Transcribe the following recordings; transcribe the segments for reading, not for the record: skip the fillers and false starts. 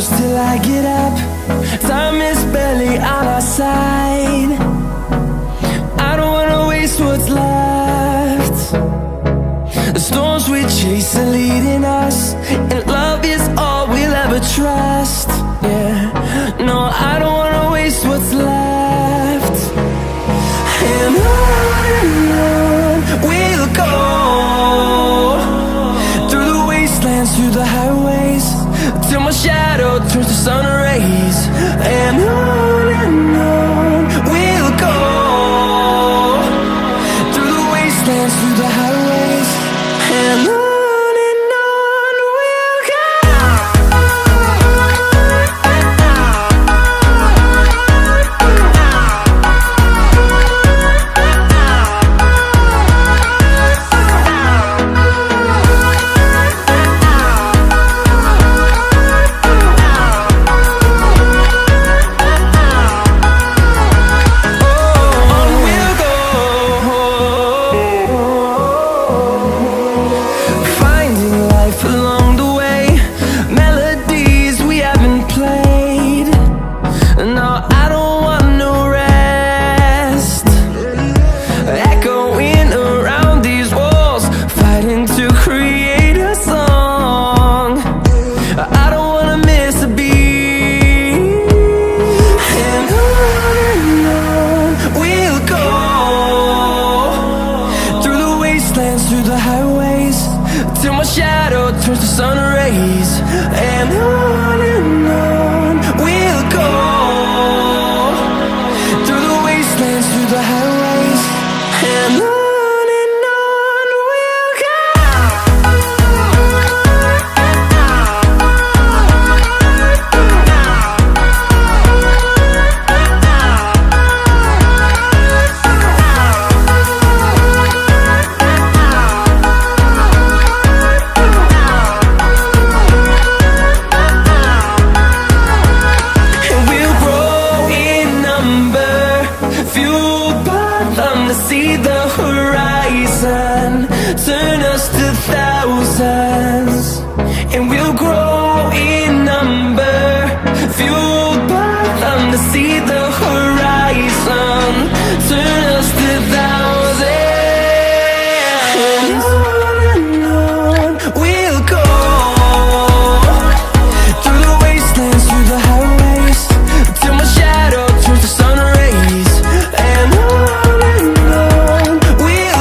close till I get up. Time is barely on our side. I don't wanna waste what's left. The storms we chase are leading us, and love is all we'll ever trust. Yeah, no, I don't wanna waste what's left. And on we'll go, through the wastelands, through the highways, till my shadow turns to sun rays. And on we'll go, through the wastelands, through the highways, and on we'll go. Through the highways, till my shadow turns to sun rays. And on we'll go, through the wastelands, through the highways, and on we'll go. See the horizon, turn us to thousands, and we'll grow in number, fueled by them to see the horizon, turn us to thousands, and on we'll go, through the wastelands, through the highways, till my shadow turns to sun rays. And on we'll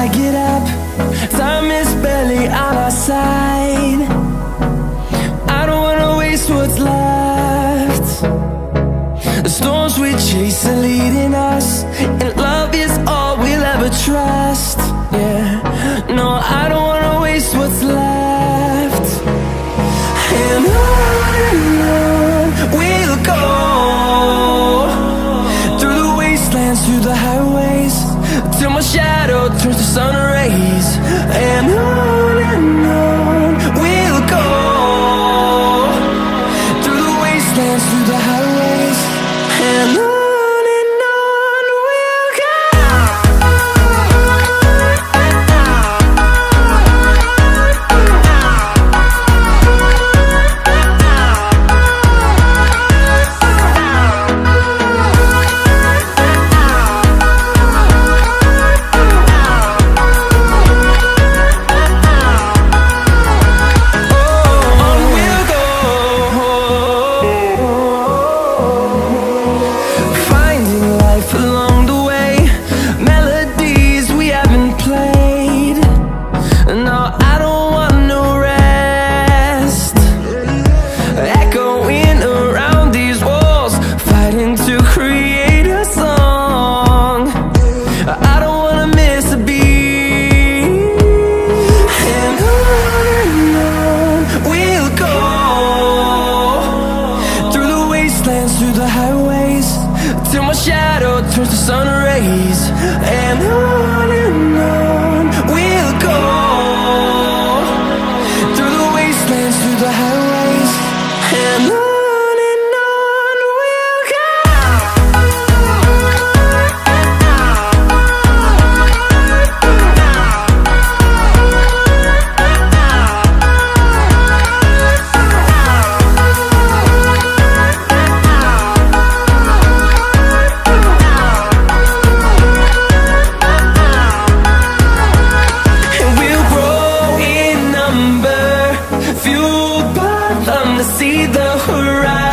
I get up, time is barely on our side. I don't wanna waste what's left. The storms we chase are leading us, and love is all we'll ever trust. Yeah, no, I don't wanna waste what's left. And on we'll go, through the wastelands, through the highways, till my shadow turns to sun rays. And on we'll go, through the wastelands, through the highways, and on we'll go. Through the highways, till my shadow turns to sun rays. And on we'll go, through the wastelands, through the highways, and on we'll go. See the horizon.